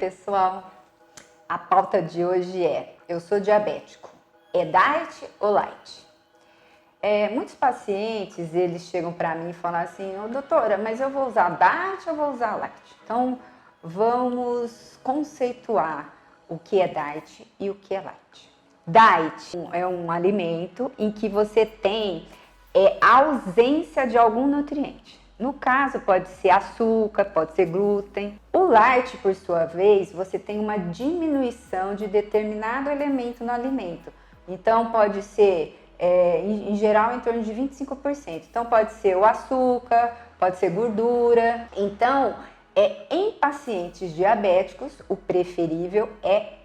pessoal, a pauta de hoje é: eu sou diabético, é diet ou light? Muitos pacientes, eles chegam para mim e falam assim: ô doutora, mas eu vou usar diet ou vou usar light? Então vamos conceituar o que é diet e o que é light. Diet é um alimento em que você tem ausência de algum nutriente. No caso, pode ser açúcar, pode ser glúten. O light, por sua vez, você tem uma diminuição de determinado elemento no alimento. Então, pode ser, em geral, em torno de 25%. Então, pode ser o açúcar, pode ser gordura. Então, em pacientes diabéticos, o preferível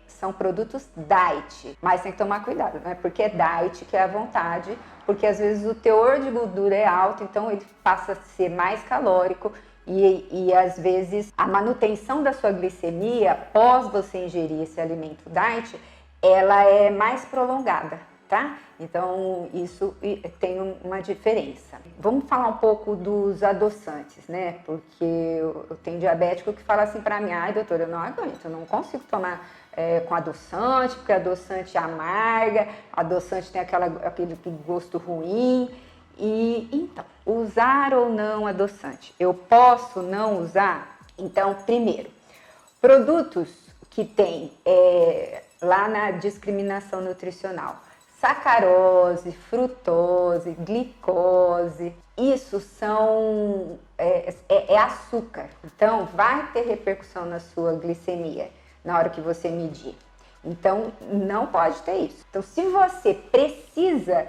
são produtos diet, mas tem que tomar cuidado, não é porque é diet que é à vontade, porque às vezes o teor de gordura é alto, então ele passa a ser mais calórico e às vezes a manutenção da sua glicemia após você ingerir esse alimento diet, ela é mais prolongada, tá? Então isso tem uma diferença. Vamos falar um pouco dos adoçantes, né? Porque eu tenho diabético que fala assim pra mim: ai doutora, eu não aguento, eu não consigo tomar com adoçante, porque adoçante amarga, adoçante tem aquele gosto ruim. E então, usar ou não adoçante? Eu posso não usar? Então, primeiro, produtos que tem lá na discriminação nutricional: sacarose, frutose, glicose, isso são açúcar. Então, vai ter repercussão na sua glicemia na hora que você medir. Então, não pode ter isso. Então, se você precisa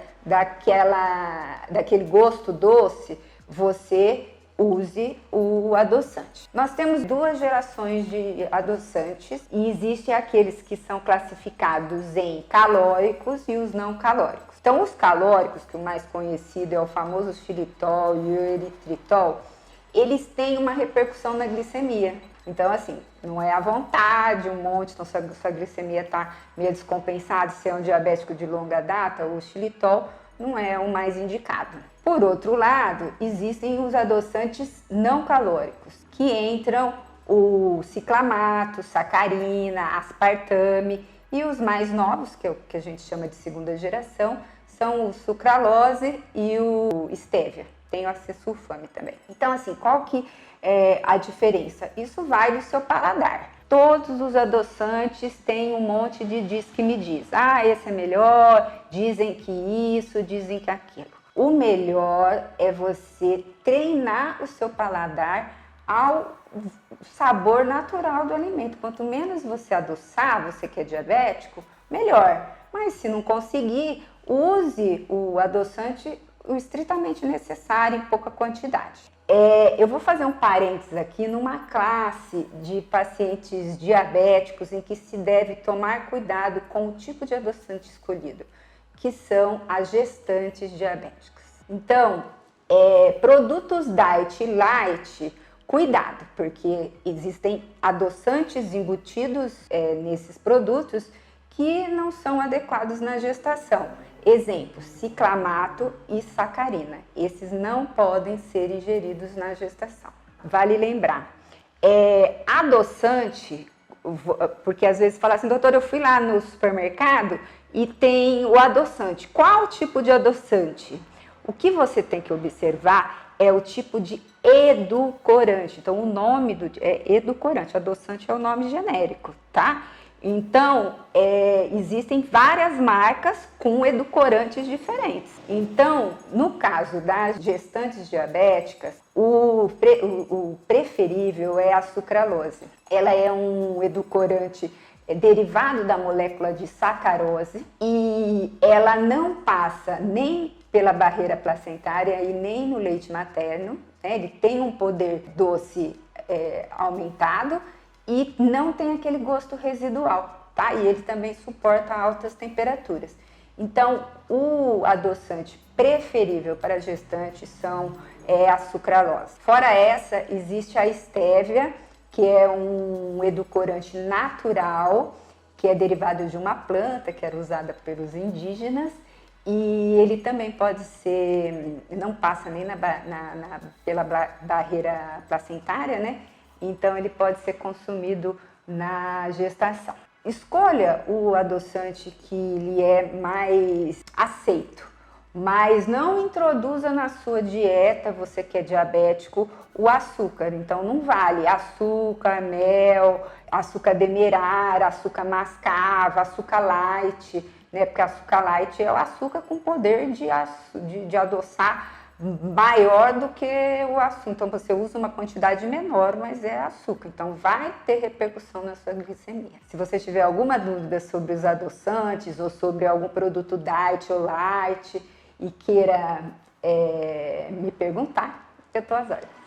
daquele gosto doce, você use o adoçante. Nós temos duas gerações de adoçantes e existem aqueles que são classificados em calóricos e os não calóricos. Então, os calóricos, que o mais conhecido é o famoso xilitol e o eritritol, eles têm uma repercussão na glicemia. Então, assim, não é à vontade, um monte, então sua glicemia está meio descompensada, se é um diabético de longa data, o xilitol não é o mais indicado. Por outro lado, existem os adoçantes não calóricos, que entram o ciclamato, sacarina, aspartame, e os mais novos, que é o que a gente chama de segunda geração, são o sucralose e o stevia. Tem o acesulfame também. Então, assim, qual que é a diferença? Isso vai do seu paladar. Todos os adoçantes têm um monte de diz que me diz. Ah, esse é melhor, dizem que isso, dizem que aquilo. O melhor é você treinar o seu paladar ao sabor natural do alimento. Quanto menos você adoçar, você que é diabético, melhor. Mas se não conseguir, use o adoçante o estritamente necessário, em pouca quantidade. Eu vou fazer um parênteses aqui numa classe de pacientes diabéticos em que se deve tomar cuidado com o tipo de adoçante escolhido, que são as gestantes diabéticas. Então, produtos diet e light, cuidado, porque existem adoçantes embutidos nesses produtos que não são adequados na gestação. Exemplo, ciclamato e sacarina. Esses não podem ser ingeridos na gestação. Vale lembrar, adoçante, porque às vezes fala assim: doutor, eu fui lá no supermercado e tem o adoçante. Qual tipo de adoçante? O que você tem que observar é o tipo de edulcorante. Então, o nome é edulcorante, adoçante é o nome genérico, tá? Então, existem várias marcas com edulcorantes diferentes. Então, no caso das gestantes diabéticas, o preferível é a sucralose. Ela é um edulcorante derivado da molécula de sacarose e ela não passa nem pela barreira placentária e nem no leite materno, né? Ele tem um poder doce aumentado e não tem aquele gosto residual, tá? E ele também suporta altas temperaturas. Então, o adoçante preferível para gestantes é a sucralose. Fora essa, existe a stevia, que é um edulcorante natural, que é derivado de uma planta que era usada pelos indígenas, e ele também pode ser, não passa nem pela barreira placentária, né? Então, ele pode ser consumido na gestação. Escolha o adoçante que lhe é mais aceito, mas não introduza na sua dieta, você que é diabético, o açúcar. Então não vale açúcar, mel, açúcar demerara, açúcar mascavo, açúcar light, né? Porque açúcar light é o açúcar com poder de adoçar maior do que o açúcar. Então você usa uma quantidade menor, mas é açúcar. Então vai ter repercussão na sua glicemia. Se você tiver alguma dúvida sobre os adoçantes ou sobre algum produto diet ou light e queira me perguntar, eu estou às ordens.